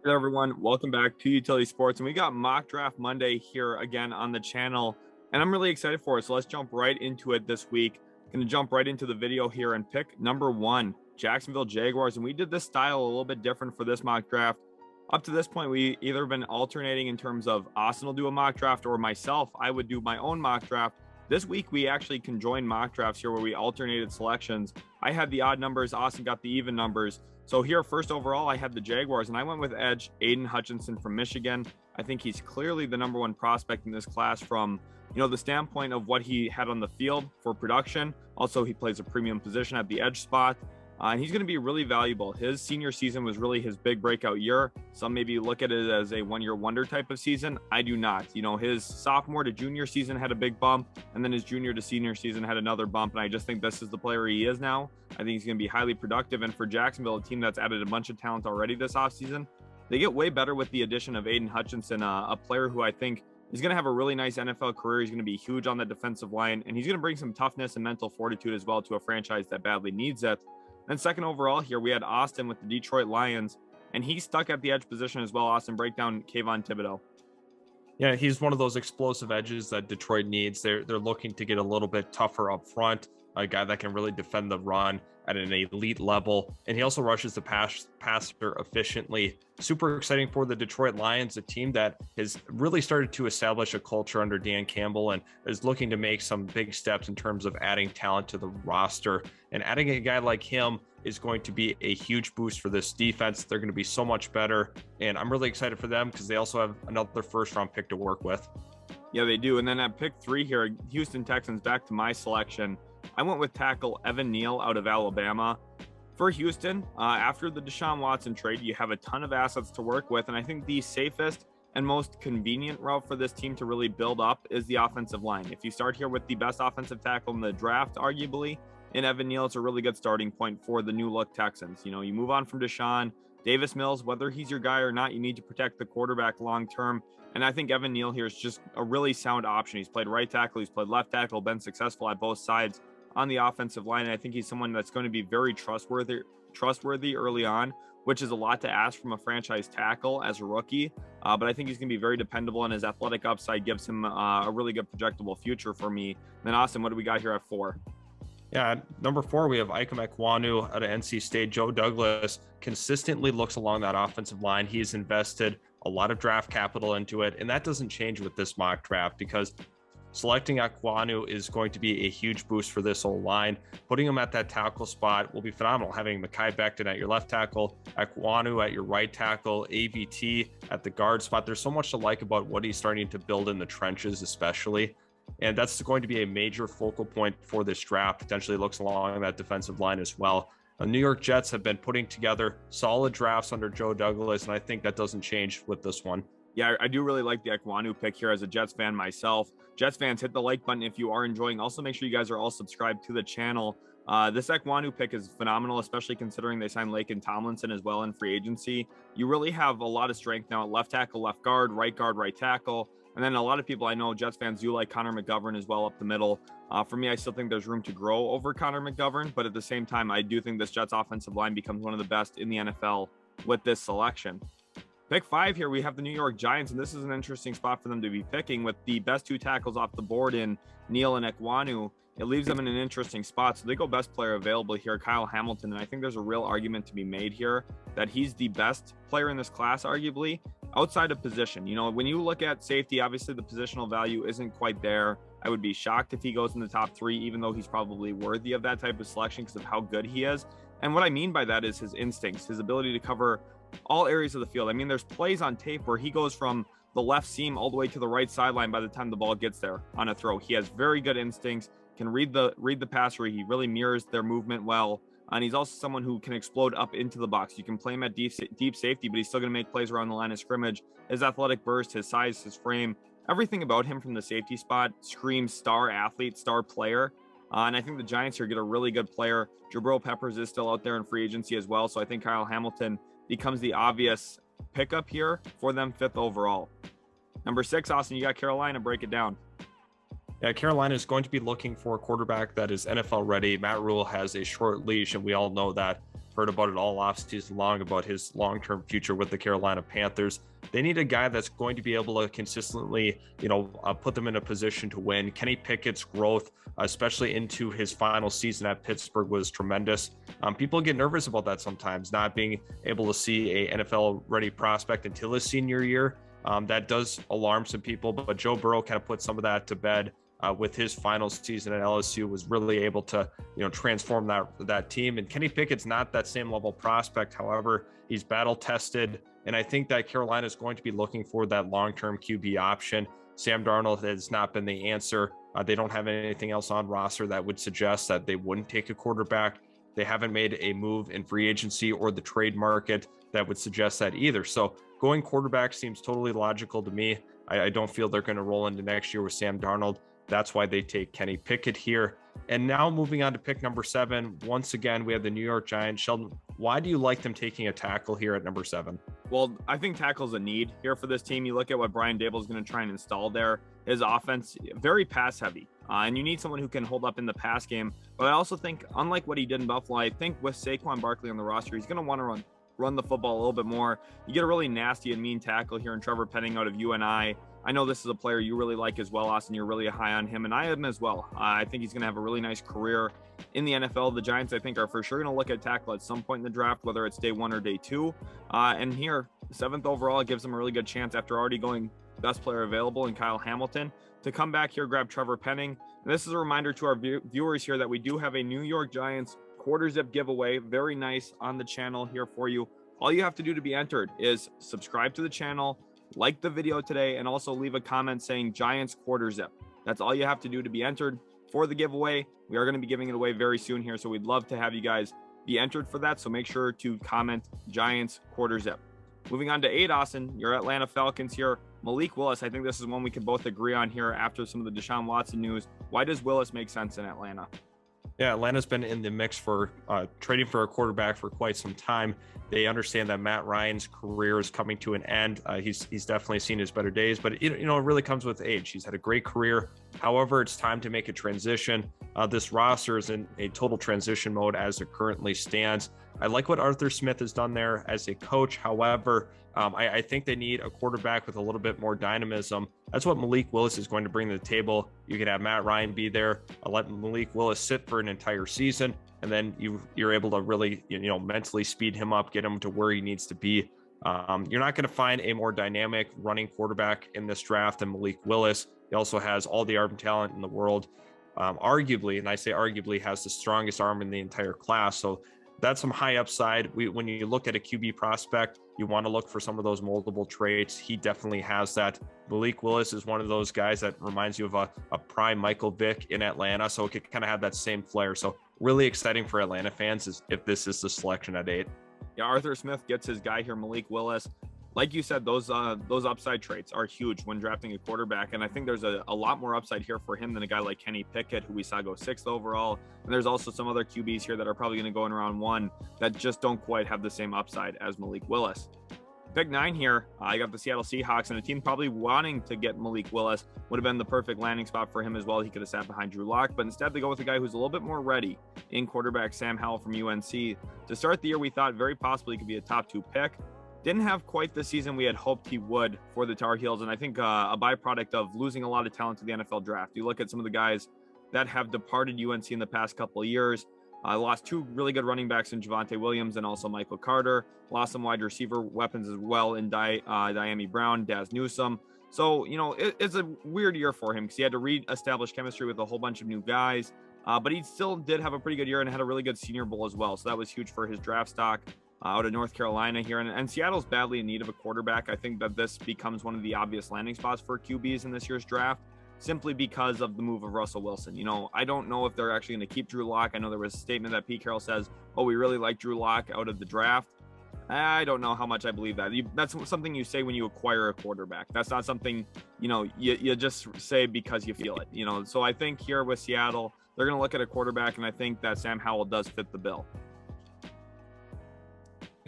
Hey everyone, welcome back to Utility Sports, and we got Mock Draft Monday here again on the channel, and I'm really excited for it. So let's jump right into it this week. Going to jump right into the video here and pick number 1, Jacksonville Jaguars, and we did this style a little bit different for this mock draft. Up to this point, we either been alternating in terms of Austin will do a mock draft or myself, I would do my own mock draft. This week, we actually can join mock drafts here where we alternated selections. I had the odd numbers, Austin got the even numbers. So here, first overall, I had the Jaguars, and I went with edge Aiden Hutchinson from Michigan. I think he's clearly the number 1 prospect in this class from, the standpoint of what he had on the field for production. Also, he plays a premium position at the edge spot. And he's going to be really valuable. His senior season was really his big breakout year. Some maybe look at it as a one-year wonder type of season. I do not. His sophomore to junior season had a big bump, and then his junior to senior season had another bump. And I just think this is the player he is now. I think he's going to be highly productive. And for Jacksonville, a team that's added a bunch of talent already this offseason, they get way better with the addition of Aiden Hutchinson, a player who I think is going to have a really nice NFL career. He's going to be huge on the defensive line, and he's going to bring some toughness and mental fortitude as well to a franchise that badly needs it. Then second overall here, we had Austin with the Detroit Lions, and he's stuck at the edge position as well. Austin, break down Kayvon Thibodeau. Yeah, he's one of those explosive edges that Detroit needs. They're looking to get a little bit tougher up front, a guy that can really defend the run at an elite level. And he also rushes the passer efficiently. Super exciting for the Detroit Lions, a team that has really started to establish a culture under Dan Campbell and is looking to make some big steps in terms of adding talent to the roster. And adding a guy like him is going to be a huge boost for this defense. They're going to be so much better. And I'm really excited for them because they also have another first-round pick to work with. Yeah, they do. And then at pick 3 here, Houston Texans, back to my selection. I went with tackle Evan Neal out of Alabama. For Houston, after the Deshaun Watson trade, you have a ton of assets to work with, and I think the safest and most convenient route for this team to really build up is the offensive line. If you start here with the best offensive tackle in the draft, arguably, in Evan Neal, it's a really good starting point for the new-look Texans. You move on from Deshaun. Davis Mills, whether he's your guy or not, you need to protect the quarterback long-term, and I think Evan Neal here is just a really sound option. He's played right tackle, he's played left tackle, been successful at both sides on the offensive line. And I think he's someone that's going to be very trustworthy early on, which is a lot to ask from a franchise tackle as a rookie. But I think he's going to be very dependable, and his athletic upside gives him a really good projectable future for me. Then Austin, what do we got here at 4? Yeah, number 4, we have Ikem Ekwonu out of NC State. Joe Douglas consistently looks along that offensive line. He's invested a lot of draft capital into it, and that doesn't change with this mock draft because selecting Ekwonu is going to be a huge boost for this whole line. Putting him at that tackle spot will be phenomenal. Having Mekhi Becton at your left tackle, Ekwonu at your right tackle, AVT at the guard spot. There's so much to like about what he's starting to build in the trenches, especially. And that's going to be a major focal point for this draft. Potentially looks along that defensive line as well. The New York Jets have been putting together solid drafts under Joe Douglas, and I think that doesn't change with this one. Yeah, I do really like the Ekwonu pick here as a Jets fan myself. Jets fans, hit the like button if you are enjoying. Also, make sure you guys are all subscribed to the channel. This Ekwonu pick is phenomenal, especially considering they signed Laken Tomlinson as well in free agency. You really have a lot of strength now at left tackle, left guard, right tackle. And then a lot of people I know, Jets fans, do like Connor McGovern as well up the middle. For me, I still think there's room to grow over Connor McGovern, but at the same time, I do think this Jets offensive line becomes one of the best in the NFL with this selection. Pick 5 here, we have the New York Giants, and this is an interesting spot for them to be picking with the best 2 tackles off the board in Neal and Ekwonu. It leaves them in an interesting spot, so they go best player available here, Kyle Hamilton, and I think there's a real argument to be made here that he's the best player in this class, arguably, outside of position. When you look at safety, obviously the positional value isn't quite there. I would be shocked if he goes in the top 3, even though he's probably worthy of that type of selection because of how good he is. And what I mean by that is his instincts, his ability to cover all areas of the field. I mean, there's plays on tape where he goes from the left seam all the way to the right sideline by the time the ball gets there on a throw. He has very good instincts, can read the passer. He really mirrors their movement well. And he's also someone who can explode up into the box. You can play him at deep safety, but he's still going to make plays around the line of scrimmage. His athletic burst, his size, his frame, everything about him from the safety spot screams star athlete, star player. And I think the Giants here get a really good player. Jabril Peppers is still out there in free agency as well. So I think Kyle Hamilton becomes the obvious pickup here for them, 5th overall. Number 6, Austin, you got Carolina. Break it down. Yeah, Carolina is going to be looking for a quarterback that is NFL ready. Matt Rule has a short leash, and we all know that heard about it all offseason long about his long-term future with the Carolina Panthers. They need a guy that's going to be able to consistently, put them in a position to win. Kenny Pickett's growth, especially into his final season at Pittsburgh, was tremendous. People get nervous about that sometimes, not being able to see a NFL-ready prospect until his senior year. That does alarm some people, but Joe Burrow kind of put some of that to bed with his final season at LSU, was really able to, transform that team. And Kenny Pickett's not that same level prospect. However, he's battle tested. And I think that Carolina is going to be looking for that long-term QB option. Sam Darnold has not been the answer. They don't have anything else on roster that would suggest that they wouldn't take a quarterback. They haven't made a move in free agency or the trade market that would suggest that either. So going quarterback seems totally logical to me. I don't feel they're going to roll into next year with Sam Darnold. That's why they take Kenny Pickett here. And now moving on to pick number 7. Once again, we have the New York Giants. Sheldon, why do you like them taking a tackle here at number 7? Well, I think tackle's a need here for this team. You look at what Brian Dable is going to try and install there. His offense, very pass heavy. And you need someone who can hold up in the pass game. But I also think, unlike what he did in Buffalo, I think with Saquon Barkley on the roster, he's going to want to run the football a little bit more. You get a really nasty and mean tackle here in Trevor Penning out of UNI. I know this is a player you really like as well, Austin. You're really high on him, and I am as well. I think he's going to have a really nice career in the NFL. The Giants, I think, are for sure going to look at tackle at some point in the draft, whether it's day 1 or day 2. And here, 7th overall, it gives them a really good chance after already going best player available in Kyle Hamilton to come back here, grab Trevor Penning. And this is a reminder to our viewers here that we do have a New York Giants quarter zip giveaway. Very nice on the channel here for you. All you have to do to be entered is subscribe to the channel, like the video today, and also leave a comment saying Giants quarter zip. That's all you have to do to be entered for the giveaway. We are going to be giving it away very soon here, so we'd love to have you guys be entered for that. So make sure to comment Giants quarter zip. Moving on to 8, Austin, your Atlanta Falcons here. Malik Willis, I think this is one we can both agree on here after some of the Deshaun Watson news. Why does Willis make sense in Atlanta? Yeah, Atlanta's been in the mix for trading for a quarterback for quite some time. They understand that Matt Ryan's career is coming to an end. He's definitely seen his better days, but it really comes with age. He's had a great career. However, it's time to make a transition. This roster is in a total transition mode as it currently stands. I like what Arthur Smith has done there as a coach. However, I think they need a quarterback with a little bit more dynamism. That's what Malik Willis is going to bring to the table. You can have Matt Ryan be there, let Malik Willis sit for an entire season, and then you're able to really, mentally speed him up, get him to where he needs to be. You're not going to find a more dynamic running quarterback in this draft than Malik Willis. He also has all the arm talent in the world. Arguably, and I say arguably, has the strongest arm in the entire class. So that's some high upside. When you look at a QB prospect, you want to look for some of those moldable traits. He definitely has that. Malik Willis is one of those guys that reminds you of a prime Michael Vick in Atlanta. So it could kind of have that same flair. So really exciting for Atlanta fans if this is the selection at 8. Yeah, Arthur Smith gets his guy here, Malik Willis. Like you said, those upside traits are huge when drafting a quarterback. And I think there's a lot more upside here for him than a guy like Kenny Pickett, who we saw go 6th overall. And there's also some other QBs here that are probably going to go in round 1 that just don't quite have the same upside as Malik Willis. Pick 9 here, I got the Seattle Seahawks, and a team probably wanting to get Malik Willis would have been the perfect landing spot for him as well. He could have sat behind Drew Lock, but instead they go with a guy who's a little bit more ready in quarterback Sam Howell from UNC. To start the year, we thought very possibly he could be a top 2 pick. Didn't have quite the season we had hoped he would for the Tar Heels, and I think a byproduct of losing a lot of talent to the NFL draft. You look at some of the guys that have departed UNC in the past couple of years. Lost 2 really good running backs in Javonte Williams and also Michael Carter. Lost some wide receiver weapons as well in Diami Brown, Daz Newsome. So, it's a weird year for him because he had to reestablish chemistry with a whole bunch of new guys. But he still did have a pretty good year and had a really good Senior Bowl as well. So that was huge for his draft stock. Out of North Carolina here, and Seattle's badly in need of a quarterback. I think that this becomes one of the obvious landing spots for QBs in this year's draft, simply because of the move of Russell Wilson. I don't know if they're actually going to keep Drew Lock. I know there was a statement that Pete Carroll says, we really like Drew Lock out of the draft. I don't know how much I believe that. That's something you say when you acquire a quarterback. That's not something, you just say because you feel it, So I think here with Seattle, they're going to look at a quarterback, and I think that Sam Howell does fit the bill.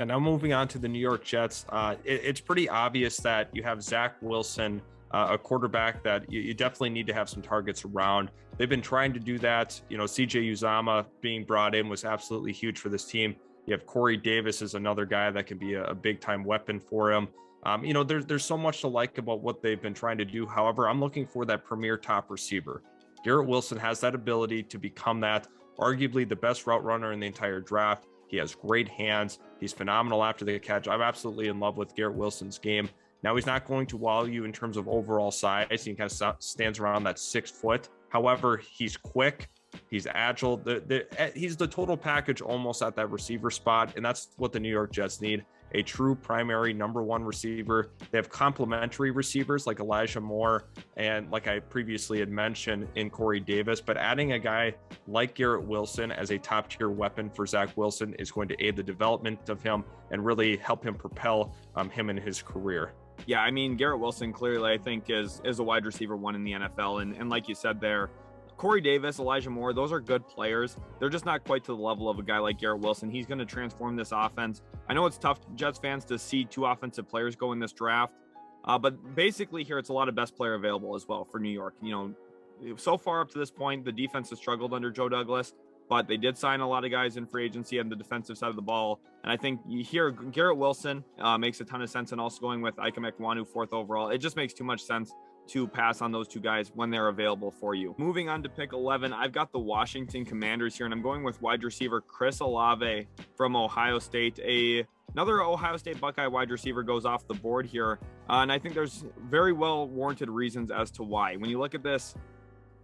And now moving on to the New York Jets, it's pretty obvious that you have Zach Wilson, a quarterback that you definitely need to have some targets around. They've been trying to do that. CJ Uzomah being brought in was absolutely huge for this team. You have Corey Davis is another guy that can be a big time weapon for him. There's so much to like about what they've been trying to do. However, I'm looking for that premier top receiver. Garrett Wilson has that ability to become that, arguably the best route runner in the entire draft. He has great hands. He's phenomenal after the catch. I'm absolutely in love with Garrett Wilson's game. Now, he's not going to wow you in terms of overall size. He kind of stands around that 6 foot. However, he's quick. He's agile. He's the total package almost at that receiver spot. And that's what the New York Jets need. A true primary number one receiver. They have complementary receivers like Elijah Moore and, like I previously had mentioned, in Corey Davis. But adding a guy like Garrett Wilson as a top tier weapon for Zach Wilson is going to aid the development of him and really help him propel him in his career. Yeah, I mean, Garrett Wilson clearly, I think, is a wide receiver one in the NFL. And like you said there, Corey Davis, Elijah Moore, those are good players. They're just not quite to the level of a guy like Garrett Wilson. He's going to transform this offense. I know it's tough, Jets fans, to see two offensive players go in this draft, but basically here it's a lot of best player available as well for New York. So far up to this point, the defense has struggled under Joe Douglas, but they did sign a lot of guys in free agency on the defensive side of the ball. And I think you hear Garrett Wilson makes a ton of sense, and also going with Ike Ekwonu 4th overall. It just makes too much sense to pass on those two guys when they're available for you. Moving on to pick 11, I've got the Washington Commanders here, and I'm going with wide receiver Chris Olave from Ohio State. Another Ohio State Buckeye wide receiver goes off the board here, and I think there's very well warranted reasons as to why. When you look at this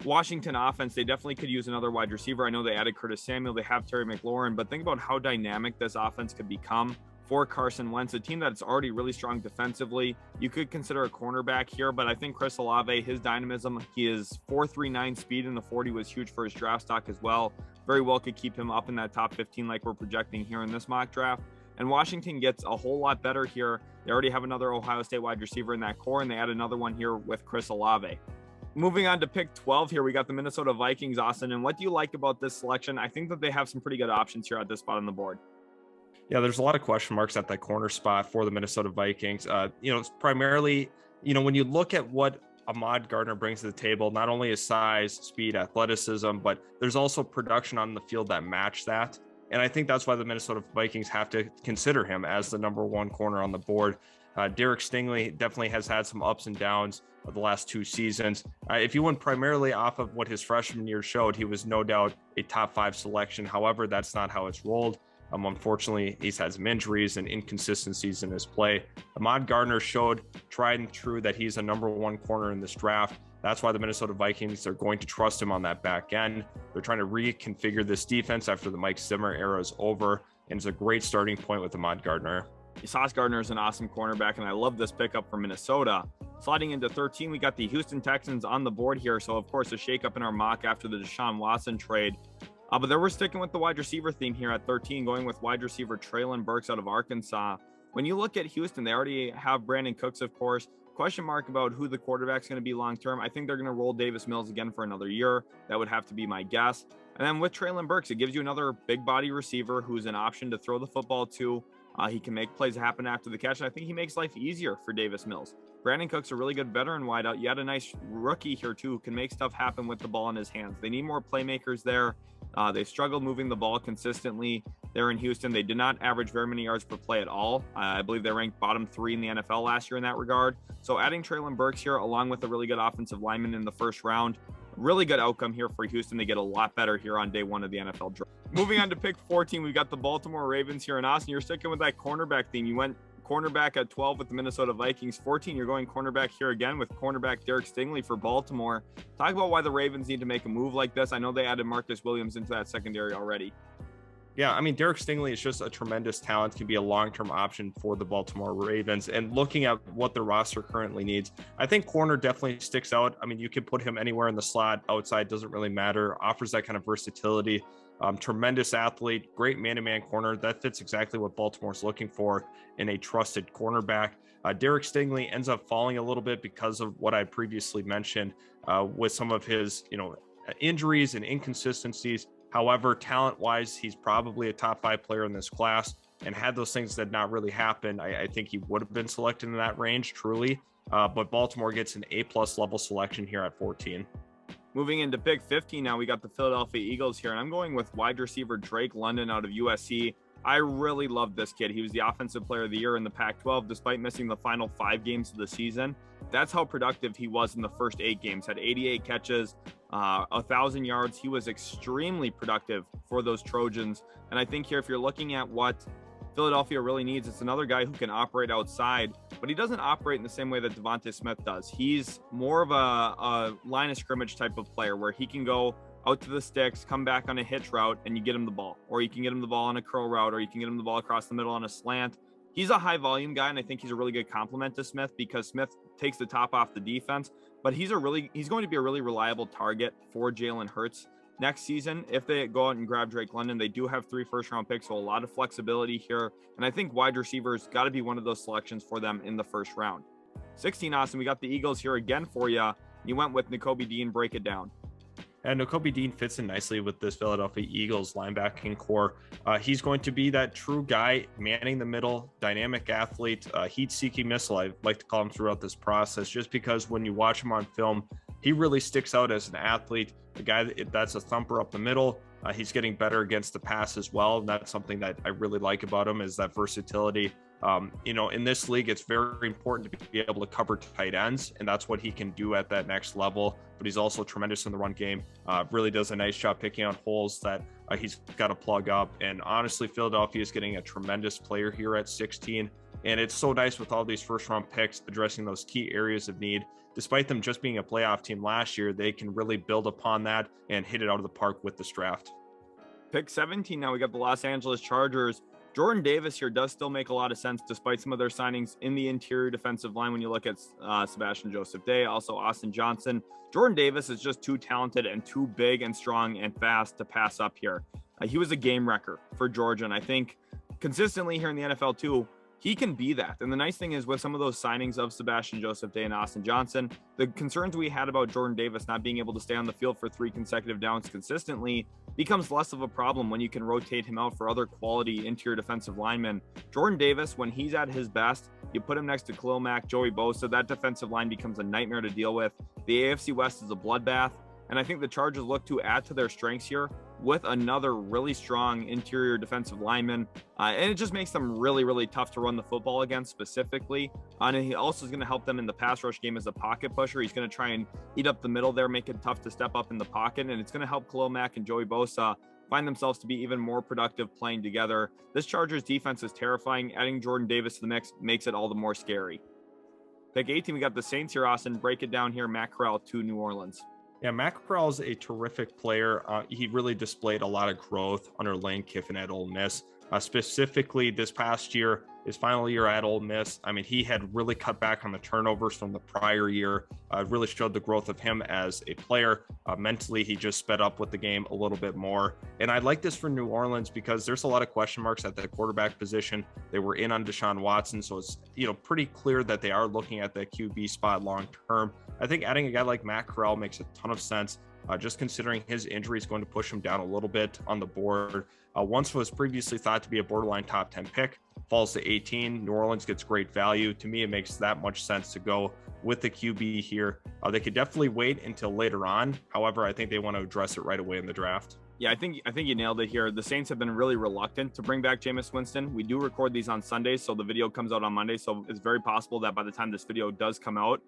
Washington offense, they definitely could use another wide receiver. I know they added Curtis Samuel, they have Terry McLaurin, but think about how dynamic this offense could become for Carson Wentz, a team that's already really strong defensively. You could consider a cornerback here, but I think Chris Olave, his dynamism, he is 4.39 speed in the 40 was huge for his draft stock as well. Very well could keep him up in that top 15 like we're projecting here in this mock draft. And Washington gets a whole lot better here. They already have another Ohio State wide receiver in that core, and they add another one here with Chris Olave. Moving on to pick 12 here, we got the Minnesota Vikings, Austin. And what do you like about this selection? I think that they have some pretty good options here at this spot on the board. Yeah, there's a lot of question marks at that corner spot for the Minnesota Vikings. It's primarily, when you look at what Ahmad Gardner brings to the table, not only his size, speed, athleticism, but there's also production on the field that match that. And I think that's why the Minnesota Vikings have to consider him as the number one corner on the board. Derek Stingley definitely has had some ups and downs of the last 2 seasons. If you went primarily off of what his freshman year showed, he was no doubt a top 5 selection. However, that's not how it's rolled. Unfortunately, he's had some injuries and inconsistencies in his play. Ahmad Gardner showed tried and true that he's a number one corner in this draft. That's why the Minnesota Vikings are going to trust him on that back end. They're trying to reconfigure this defense after the Mike Zimmer era is over, and it's a great starting point with Ahmad Gardner. Sauce Gardner is an awesome cornerback, and I love this pickup for Minnesota. Sliding into 13, we got the Houston Texans on the board here. So, of course, a shakeup in our mock after the Deshaun Watson trade. But then we're sticking with the wide receiver theme here at 13, going with wide receiver Treylon Burks out of Arkansas. When you look at Houston, they already have Brandon Cooks, of course. Question mark about who the quarterback's going to be long-term. I think they're going to roll Davis Mills again for another year. That would have to be my guess. And then with Treylon Burks, it gives you another big body receiver who's an option to throw the football to. He can make plays happen after the catch. And I think he makes life easier for Davis Mills. Brandon Cook's a really good veteran wideout. You had a nice rookie here too, who can make stuff happen with the ball in his hands. They need more playmakers there. They struggled moving the ball consistently there in Houston. They did not average very many yards per play at all. I believe they ranked bottom 3 in the NFL last year in that regard. So adding Treylon Burks here, along with a really good offensive lineman in the first round, really good outcome here for Houston. They get a lot better here on day 1 of the NFL draft. Moving on to pick 14, we've got the Baltimore Ravens here in Austin. You're sticking with that cornerback theme. You went cornerback at 12 with the Minnesota Vikings. 14, you're going cornerback here again with cornerback Derek Stingley for Baltimore. Talk about why the Ravens need to make a move like this. I know they added Marcus Williams into that secondary already. Yeah, I mean, Derek Stingley is just a tremendous talent, can be a long-term option for the Baltimore Ravens. And looking at what the roster currently needs, I think corner definitely sticks out. I mean, you could put him anywhere in the slot, outside, doesn't really matter, offers that kind of versatility. Tremendous athlete, great man-to-man corner. That fits exactly what Baltimore's looking for in a trusted cornerback. Derek Stingley ends up falling a little bit because of what I previously mentioned with some of his, injuries and inconsistencies. However, talent-wise, he's probably a top 5 player in this class. And had those things that not really happened, I think he would have been selected in that range, truly. But Baltimore gets an A+ level selection here at 14. Moving into pick 15 now, we got the Philadelphia Eagles here, and I'm going with wide receiver Drake London out of USC. I really love this kid. He was the offensive player of the year in the Pac-12, despite missing the final 5 games of the season. That's how productive he was in the first 8 games. Had 88 catches, 1,000 yards. He was extremely productive for those Trojans. And I think here, if you're looking at what Philadelphia really needs, it's another guy who can operate outside, but he doesn't operate in the same way that Devontae Smith does. He's more of a line of scrimmage type of player where he can go out to the sticks, come back on a hitch route, and you get him the ball. Or you can get him the ball on a curl route, or you can get him the ball across the middle on a slant. He's a high volume guy, and I think he's a really good complement to Smith because Smith takes the top off the defense, but he's going to be a really reliable target for Jalen Hurts next season. If they go out and grab Drake London, they do have 3 first-round picks, so a lot of flexibility here. And I think wide receivers got to be one of those selections for them in the first round. 16, Austin, we got the Eagles here again for you. You went with Nakobe Dean. Break it down. And Nakobe Dean fits in nicely with this Philadelphia Eagles linebacking core. He's going to be that true guy, manning the middle, dynamic athlete, heat-seeking missile, I like to call him throughout this process, just because when you watch him on film, he really sticks out as an athlete, a guy that's a thumper up the middle. He's getting better against the pass as well. And that's something that I really like about him, is that versatility. In this league, it's very important to be able to cover tight ends, and that's what he can do at that next level. But he's also tremendous in the run game. Really does a nice job picking out holes that he's got to plug up. And honestly, Philadelphia is getting a tremendous player here at 16. And it's so nice with all these first-round picks addressing those key areas of need. Despite them just being a playoff team last year, they can really build upon that and hit it out of the park with this draft. Pick 17 now, we got the Los Angeles Chargers. Jordan Davis here does still make a lot of sense despite some of their signings in the interior defensive line when you look at Sebastian Joseph Day, also Austin Johnson. Jordan Davis is just too talented and too big and strong and fast to pass up here. He was a game wrecker for Georgia, and I think consistently here in the NFL too, he can be that. And the nice thing is with some of those signings of Sebastian Joseph Day and Austin Johnson, the concerns we had about Jordan Davis not being able to stay on the field for 3 consecutive downs consistently becomes less of a problem when you can rotate him out for other quality interior defensive linemen. Jordan Davis, when he's at his best, you put him next to Khalil Mack, Joey Bosa, that defensive line becomes a nightmare to deal with. The AFC West is a bloodbath, and I think the Chargers look to add to their strengths here with another really strong interior defensive lineman. And it just makes them really, really tough to run the football against specifically. And he also is going to help them in the pass rush game as a pocket pusher. He's going to try and eat up the middle there, make it tough to step up in the pocket. And it's going to help Khalil Mack and Joey Bosa find themselves to be even more productive playing together. This Chargers defense is terrifying. Adding Jordan Davis to the mix makes it all the more scary. Pick 18, we got the Saints here, Austin. Break it down here. Matt Corral to New Orleans. Yeah, Matt Corral is a terrific player. He really displayed a lot of growth under Lane Kiffin at Ole Miss. Specifically this past year, his final year at Ole Miss, I mean, he had really cut back on the turnovers from the prior year. Really showed the growth of him as a player. Mentally, he just sped up with the game a little bit more. And I like this for New Orleans because there's a lot of question marks at the quarterback position. They were in on Deshaun Watson, so it's pretty clear that they are looking at the QB spot long term. I think adding a guy like Matt Corral makes a ton of sense. Just considering his injury is going to push him down a little bit on the board. Once was previously thought to be a borderline top 10 pick, falls to 18. New Orleans gets great value. To me, it makes that much sense to go with the QB here. They could definitely wait until later on. However, I think they want to address it right away in the draft. Yeah, I think you nailed it here. The Saints have been really reluctant to bring back Jameis Winston. We do record these on Sundays, so the video comes out on Monday. So it's very possible that by the time this video does come out,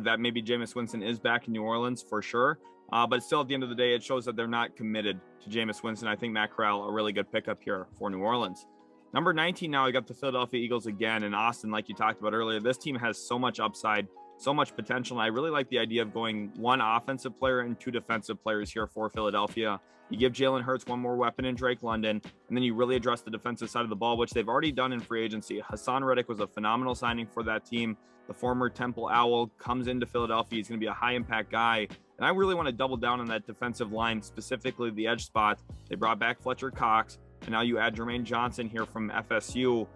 that maybe Jameis Winston is back in New Orleans for sure. But still, at the end of the day, it shows that they're not committed to Jameis Winston. I think Matt Corral, a really good pickup here for New Orleans. Number 19 now, I got the Philadelphia Eagles again. And Austin, like you talked about earlier, this team has so much upside, so much potential. And I really like the idea of going 1 offensive player and 2 defensive players here for Philadelphia. You give Jalen Hurts 1 more weapon in Drake London, and then you really address the defensive side of the ball, which they've already done in free agency. Hassan Reddick was a phenomenal signing for that team. The former Temple Owl comes into Philadelphia. He's going to be a high-impact guy. And I really want to double down on that defensive line, specifically the edge spot. They brought back Fletcher Cox, and now you add Jermaine Johnson here from FSU.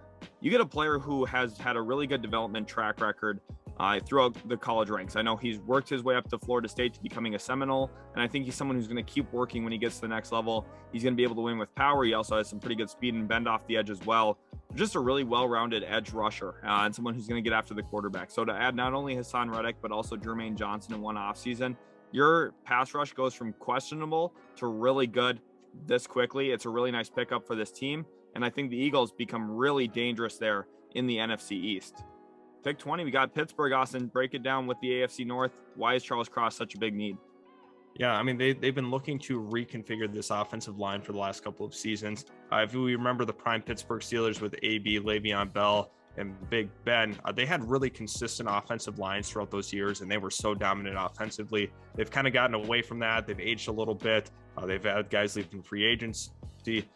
You get a player who has had a really good development track record throughout the college ranks. I know he's worked his way up to Florida State to becoming a Seminole, and I think he's someone who's going to keep working when he gets to the next level. He's going to be able to win with power. He also has some pretty good speed and bend off the edge as well. Just a really well-rounded edge rusher and someone who's going to get after the quarterback. So to add not only Hassan Reddick, but also Jermaine Johnson in one offseason, your pass rush goes from questionable to really good this quickly. It's a really nice pickup for this team. And I think the Eagles become really dangerous there in the NFC East. Pick 20, we got Pittsburgh. Austin, break it down with the AFC North. Why is Charles Cross such a big need? Yeah, I mean, they've been looking to reconfigure this offensive line for the last couple of seasons. If we remember the prime Pittsburgh Steelers with AB, Le'Veon Bell, and Big Ben, they had really consistent offensive lines throughout those years, and they were so dominant offensively. They've kind of gotten away from that. They've aged a little bit. They've had guys leaving free agency.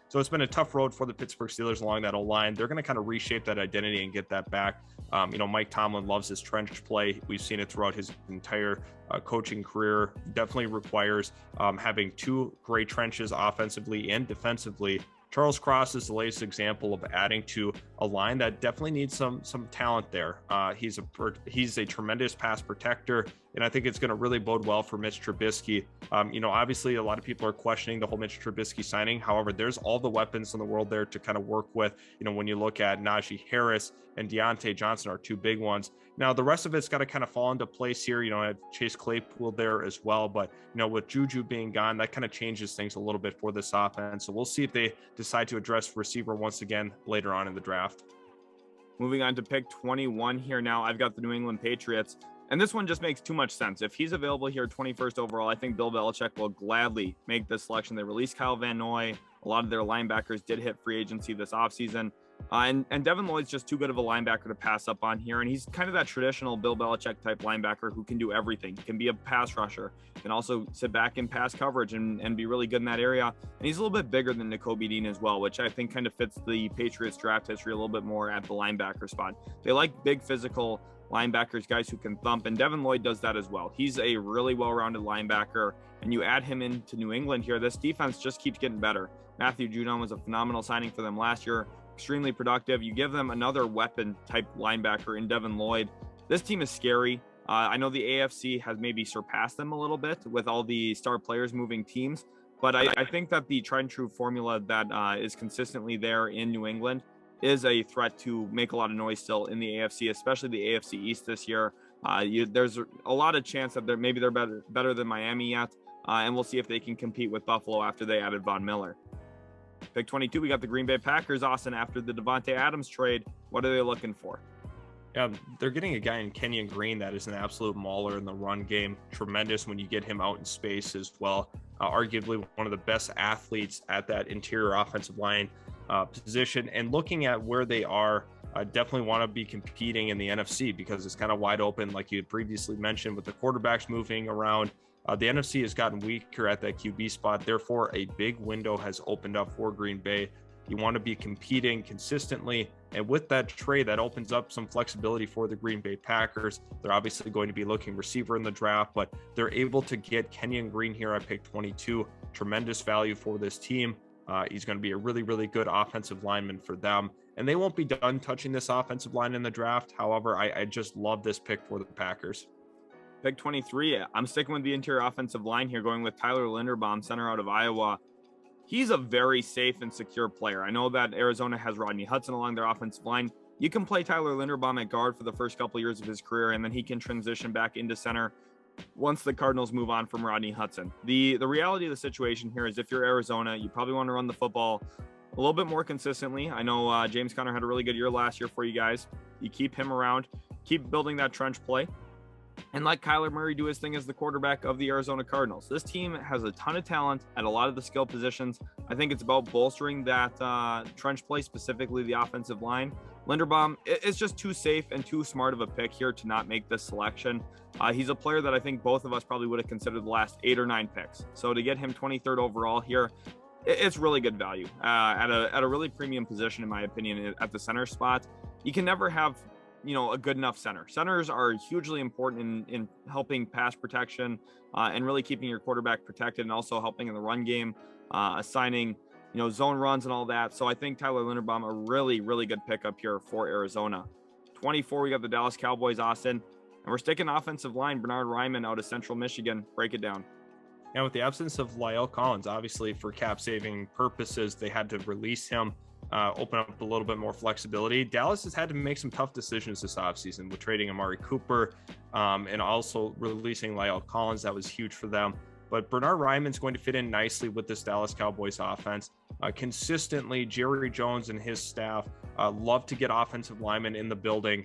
So it's been a tough road for the Pittsburgh Steelers along that O-line. They're going to kind of reshape that identity and get that back. Mike Tomlin loves his trench play. We've seen it throughout his entire coaching career. Definitely requires having two great trenches offensively and defensively. Charles Cross is the latest example of adding to a line that definitely needs some talent there. He's a tremendous pass protector, and I think it's going to really bode well for Mitch Trubisky. Obviously a lot of people are questioning the whole Mitch Trubisky signing. However, there's all the weapons in the world there to kind of work with. When you look at Najee Harris and Deontay Johnson are two big ones. Now, the rest of it's got to kind of fall into place here. I have Chase Claypool there as well. But, with Juju being gone, that kind of changes things a little bit for this offense. So we'll see if they decide to address receiver once again later on in the draft. Moving on to pick 21 here now, I've got the New England Patriots. And this one just makes too much sense. If he's available here 21st overall, I think Bill Belichick will gladly make this selection. They released Kyle Van Noy. A lot of their linebackers did hit free agency this offseason. And Devin Lloyd's just too good of a linebacker to pass up on here. And he's kind of that traditional Bill Belichick type linebacker who can do everything. He can be a pass rusher, can also sit back in pass coverage and be really good in that area. And he's a little bit bigger than Nakobe Dean as well, which I think kind of fits the Patriots draft history a little bit more at the linebacker spot. They like big physical linebackers, guys who can thump, and Devin Lloyd does that as well. He's a really well-rounded linebacker, and you add him into New England here, this defense just keeps getting better. Matthew Judon was a phenomenal signing for them last year, extremely productive. You give them another weapon type linebacker in Devin Lloyd. This team is scary. I know the AFC has maybe surpassed them a little bit with all the star players moving teams, but I think that the tried and true formula that is consistently there in New England is a threat to make a lot of noise still in the AFC, especially the AFC East this year. There's a lot of chance that they're better than Miami yet, and we'll see if they can compete with Buffalo after they added Von Miller. Pick 22, we got the Green Bay Packers. Austin, after the Devontae Adams trade, what are they looking for? Yeah, they're getting a guy in Kenyon Green that is an absolute mauler in the run game. Tremendous when you get him out in space as well. Arguably one of the best athletes at that interior offensive line position. And looking at where they are, I definitely want to be competing in the NFC because it's kind of wide open, like you had previously mentioned, with the quarterbacks moving around. The NFC has gotten weaker at that QB spot. Therefore, a big window has opened up for Green Bay. You want to be competing consistently. And with that trade, that opens up some flexibility for the Green Bay Packers. They're obviously going to be looking receiver in the draft, but they're able to get Kenyon Green here at pick 22. Tremendous value for this team. He's going to be a really, really good offensive lineman for them. And they won't be done touching this offensive line in the draft. However, I just love this pick for the Packers. Pick 23, I'm sticking with the interior offensive line here, going with Tyler Linderbaum, center out of Iowa. He's a very safe and secure player. I know that Arizona has Rodney Hudson along their offensive line. You can play Tyler Linderbaum at guard for the first couple of years of his career, and then he can transition back into center once the Cardinals move on from Rodney Hudson. The reality of the situation here is if you're Arizona, you probably want to run the football a little bit more consistently. I know James Conner had a really good year last year for you guys. You keep him around, keep building that trench play, and let Kyler Murray do his thing as the quarterback of the Arizona Cardinals. This team has a ton of talent at a lot of the skill positions. I think it's about bolstering that trench play, specifically the offensive line. Linderbaum is just too safe and too smart of a pick here to not make this selection. He's a player that I think both of us probably would have considered the last 8 or 9 picks. So to get him 23rd overall here, it's really good value at a really premium position, in my opinion, at the center spot. You can never have a good enough center. Centers are hugely important in helping pass protection and really keeping your quarterback protected, and also helping in the run game, assigning zone runs and all that. So I think Tyler Linderbaum, a really, really good pickup here for Arizona. 24, we got the Dallas Cowboys, Austin, and we're sticking offensive line, Bernard Ryman out of Central Michigan. Break it down. Now, with the absence of La'el Collins, obviously for cap saving purposes, they had to release him, open up a little bit more flexibility. Dallas has had to make some tough decisions this offseason with trading Amari Cooper and also releasing La'el Collins. That was huge for them. but Bernard Ryman's going to fit in nicely with this Dallas Cowboys offense. Consistently, Jerry Jones and his staff love to get offensive linemen in the building,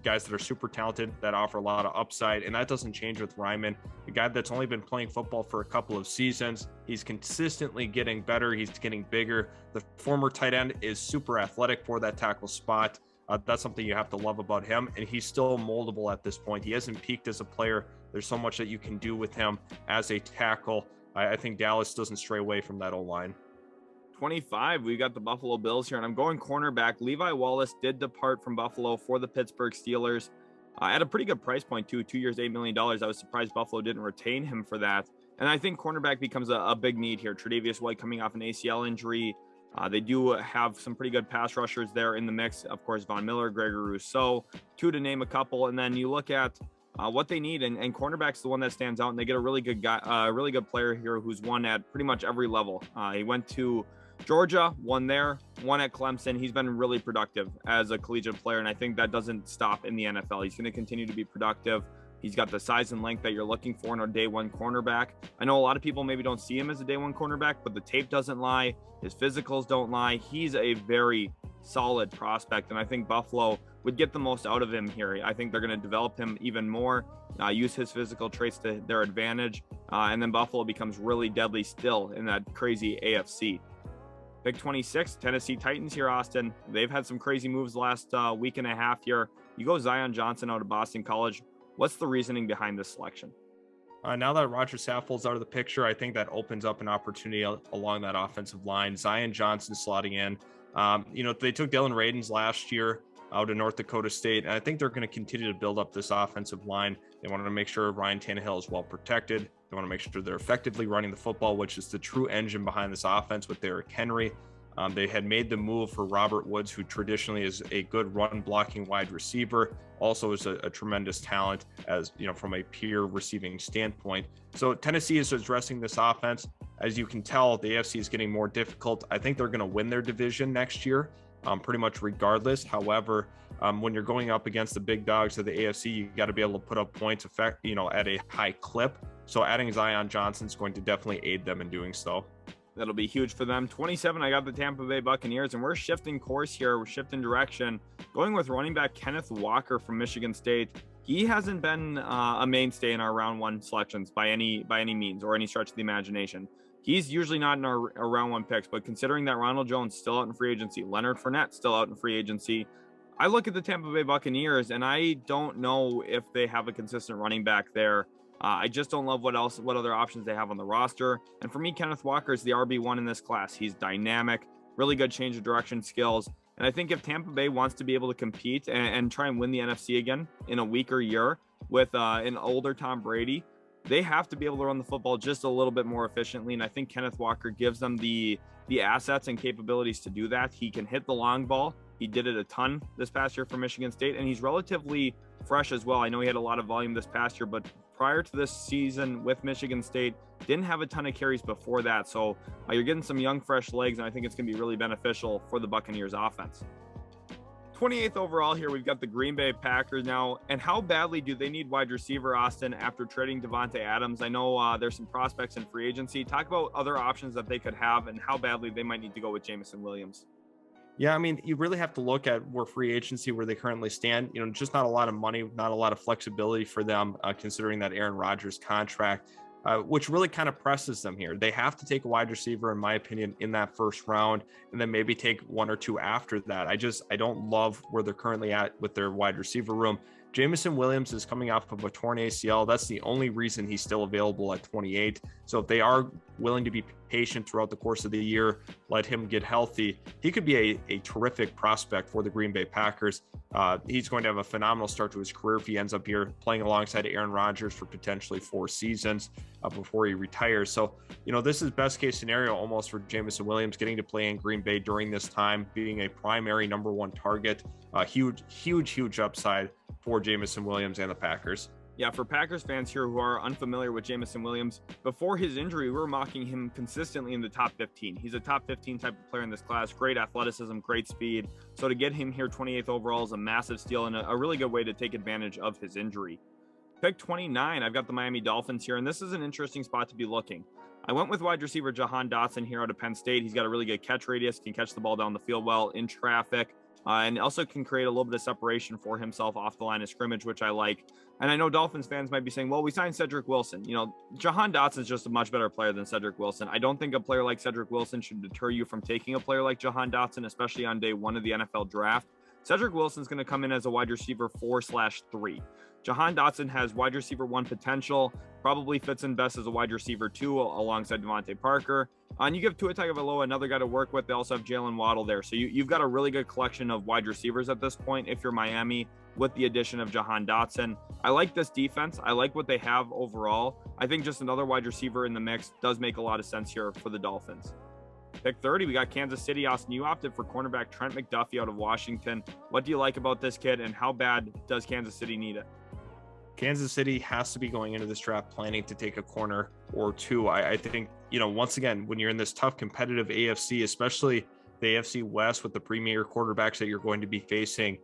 guys that are super talented, that offer a lot of upside, and that doesn't change with Ryman, a guy that's only been playing football for a couple of seasons. He's consistently getting better. He's getting bigger. The former tight end is super athletic for that tackle spot. That's something you have to love about him, and he's still moldable at this point. He hasn't peaked as a player. There's so much that you can do with him as a tackle. I think Dallas doesn't stray away from that O-line. 25, we got the Buffalo Bills here, and I'm going cornerback. Levi Wallace did depart from Buffalo for the Pittsburgh Steelers at a pretty good price point, too. 2 years, $8 million. I was surprised Buffalo didn't retain him for that. And I think cornerback becomes a big need here. Tre'Davious White coming off an ACL injury. They do have some pretty good pass rushers there in the mix. Of course, Von Miller, Gregory Rousseau, two to name a couple. And then you look at what they need, and cornerback's the one that stands out. And they get a really good guy, a really good player here who's won at pretty much every level. He went to Georgia, won there, won at Clemson. He's been really productive as a collegiate player, and I think that doesn't stop in the NFL. He's going to continue to be productive. He's got the size and length that you're looking for in a day one cornerback. I know a lot of people maybe don't see him as a day one cornerback, but the tape doesn't lie. His physicals don't lie. He's a very solid prospect, and I think Buffalo would get the most out of him here. I think they're going to develop him even more, use his physical traits to their advantage, and then Buffalo becomes really deadly still in that crazy AFC. Pick 26, Tennessee Titans here, Austin. They've had some crazy moves the last week and a half here. You go Zion Johnson out of Boston College. What's the reasoning behind this selection? Now that Roger Saffold's out of the picture, I think that opens up an opportunity along that offensive line. Zion Johnson slotting in. They took Dylan Radins last year out of North Dakota State, and I think they're going to continue to build up this offensive line. They wanted to make sure Ryan Tannehill is well protected. They want to make sure they're effectively running the football, which is the true engine behind this offense with Derrick Henry. They had made the move for Robert Woods, who traditionally is a good run blocking wide receiver, also is a tremendous talent as from a pure receiving standpoint. So Tennessee is addressing this offense. As you can tell, the AFC is getting more difficult. I think they're going to win their division next year, pretty much regardless. However, when you're going up against the big dogs of the AFC, you got to be able to put up points at a high clip. So adding Zion Johnson is going to definitely aid them in doing so. That'll be huge for them. 27, I got the Tampa Bay Buccaneers, and we're shifting course here. We're shifting direction, going with running back Kenneth Walker from Michigan State. He hasn't been a mainstay in our round one selections by any means or any stretch of the imagination. He's usually not in our round one picks, but considering that Ronald Jones still out in free agency, Leonard Fournette still out in free agency, I look at the Tampa Bay Buccaneers, and I don't know if they have a consistent running back there. I just don't love what other options they have on the roster. And for me, Kenneth Walker is the RB1 in this class. He's dynamic, really good change of direction skills. And I think if Tampa Bay wants to be able to compete and try and win the NFC again in a weaker year with an older Tom Brady, they have to be able to run the football just a little bit more efficiently. And I think Kenneth Walker gives them the assets and capabilities to do that. He can hit the long ball. He did it a ton this past year for Michigan State, and he's relatively fresh as well. I know he had a lot of volume this past year, but prior to this season with Michigan State, didn't have a ton of carries before that. So you're getting some young, fresh legs, and I think it's going to be really beneficial for the Buccaneers offense. 28th overall here, we've got the Green Bay Packers now. And how badly do they need wide receiver, Austin, after trading Devontae Adams? I know there's some prospects in free agency. Talk about other options that they could have and how badly they might need to go with Jameson Williams. Yeah, I mean, you really have to look at where free agency, where they currently stand. Just not a lot of money, not a lot of flexibility for them, considering that Aaron Rodgers contract, which really kind of presses them here. They have to take a wide receiver, in my opinion, in that first round, and then maybe take one or two after that. I don't love where they're currently at with their wide receiver room. Jameson Williams is coming off of a torn ACL. That's the only reason he's still available at 28. So if they are willing to be patient throughout the course of the year, let him get healthy, he could be a terrific prospect for the Green Bay Packers. He's going to have a phenomenal start to his career if he ends up here playing alongside Aaron Rodgers for potentially 4 seasons before he retires. So, this is best case scenario almost for Jameson Williams, getting to play in Green Bay during this time, being a primary number one target. Huge upside for Jameson Williams and the Packers. Yeah, for Packers fans here who are unfamiliar with Jameson Williams, before his injury, we were mocking him consistently in the top 15. He's a top 15 type of player in this class, great athleticism, great speed. So to get him here 28th overall is a massive steal and a really good way to take advantage of his injury. Pick 29, I've got the Miami Dolphins here, and this is an interesting spot to be looking. I went with wide receiver Jahan Dotson here out of Penn State. He's got a really good catch radius, can catch the ball down the field well in traffic, and also can create a little bit of separation for himself off the line of scrimmage, which I like. And I know Dolphins fans might be saying, well, we signed Cedric Wilson. You know, Jahan Dotson is just a much better player than Cedric Wilson. I don't think a player like Cedric Wilson should deter you from taking a player like Jahan Dotson, especially on day one of the NFL draft. Cedric Wilson's going to come in as a wide receiver 4/3. Jahan Dotson has wide receiver 1 potential, probably fits in best as a wide receiver 2 alongside Devontae Parker. And you give Tua Tagovailoa another guy to work with. They also have Jalen Waddle there. So you've got a really good collection of wide receivers at this point if you're Miami with the addition of Jahan Dotson. I like this defense. I like what they have overall. I think just another wide receiver in the mix does make a lot of sense here for the Dolphins. Pick 30, we got Kansas City. Austin, you opted for cornerback Trent McDuffie out of Washington. What do you like about this kid, and how bad does Kansas City need it? Kansas City has to be going into this draft planning to take a corner or two. I think, you know, once again, when you're in this tough competitive AFC, especially the AFC West with the premier quarterbacks that you're going to be facing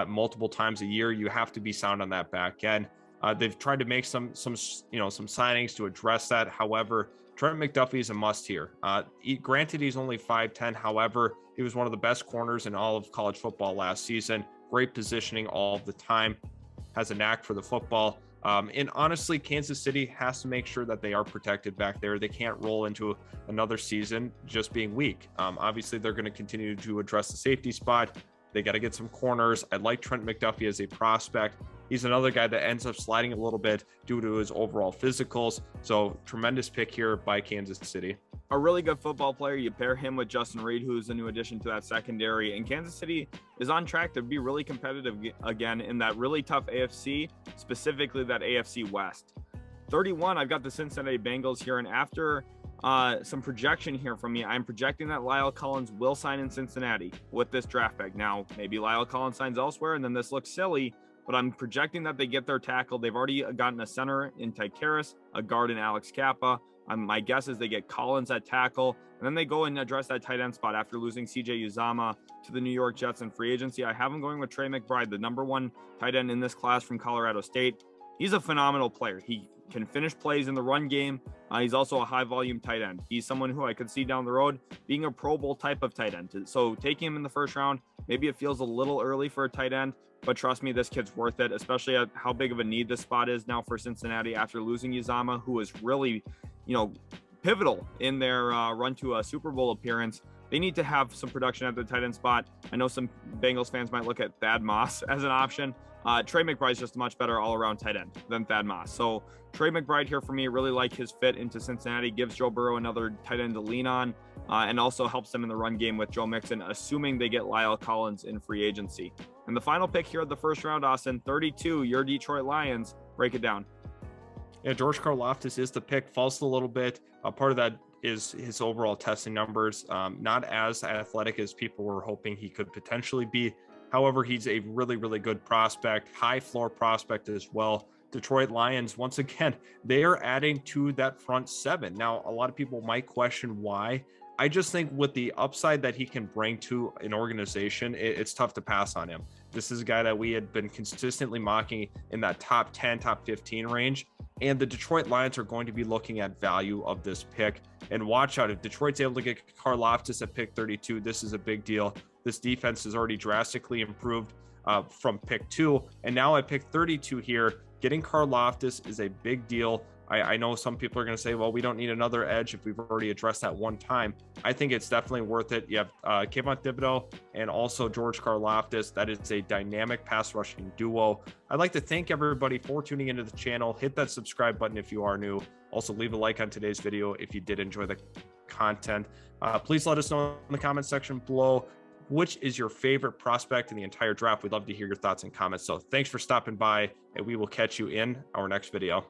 multiple times a year, you have to be sound on that back end. They've tried to make some signings to address that. However, Trent McDuffie is a must here. Granted, he's only 5'10". However, he was one of the best corners in all of college football last season. Great positioning all of the time. Has a knack for the football. And honestly, Kansas City has to make sure that they are protected back there. They can't roll into another season just being weak. Obviously, they're going to continue to address the safety spot. They got to get some corners. I like Trent McDuffie as a prospect. He's another guy that ends up sliding a little bit due to his overall physicals. So tremendous pick here by Kansas City. A really good football player. You pair him with Justin Reed, who's a new addition to that secondary. And Kansas City is on track to be really competitive again in that really tough AFC, specifically that AFC West. 31, I've got the Cincinnati Bengals here. And after some projection here from me, I'm projecting that Lyle Collins will sign in Cincinnati with this draft pick. Now, maybe Lyle Collins signs elsewhere, and then this looks silly, but I'm projecting that they get their tackle. They've already gotten a center in Ted Karras, a guard in Alex Kappa. My guess is they get Collins at tackle, and then they go and address that tight end spot after losing CJ Uzomah to the New York Jets in free agency. I have him going with Trey McBride, the number 1 tight end in this class from Colorado State. He's a phenomenal player. He can finish plays in the run game. He's also a high volume tight end. He's someone who I could see down the road being a Pro Bowl type of tight end. So taking him in the first round, maybe it feels a little early for a tight end, but trust me, this kid's worth it, especially at how big of a need this spot is now for Cincinnati after losing Uzomah, who is really, pivotal in their run to a Super Bowl appearance. They need to have some production at the tight end spot. I know some Bengals fans might look at Thad Moss as an option. Trey McBride's just a much better all-around tight end than Thad Moss. So Trey McBride here for me, really like his fit into Cincinnati, gives Joe Burrow another tight end to lean on, and also helps them in the run game with Joe Mixon, assuming they get Lyle Collins in free agency. And the final pick here of the first round, Austin, 32, your Detroit Lions. Break it down. Yeah, George Karlaftis is the pick, falls a little bit. Part of that is his overall testing numbers. Not as athletic as people were hoping he could potentially be. However, he's a really, really good prospect, high floor prospect as well. Detroit Lions, once again, they are adding to that front 7. Now, a lot of people might question why. I just think with the upside that he can bring to an organization, it's tough to pass on him. This is a guy that we had been consistently mocking in that top 10, top 15 range. And the Detroit Lions are going to be looking at value of this pick. And watch out, if Detroit's able to get Karlaftis at pick 32, this is a big deal. This defense has already drastically improved from pick 2. And now at pick 32 here, getting Karlaftis is a big deal. I know some people are going to say, well, we don't need another edge if we've already addressed that one time. I think it's definitely worth it. You have Kayvon Thibodeaux and also George Karlaftis. That is a dynamic pass rushing duo. I'd like to thank everybody for tuning into the channel. Hit that subscribe button if you are new. Also, leave a like on today's video if you did enjoy the content. Please let us know in the comment section below which is your favorite prospect in the entire draft. We'd love to hear your thoughts and comments. So thanks for stopping by, and we will catch you in our next video.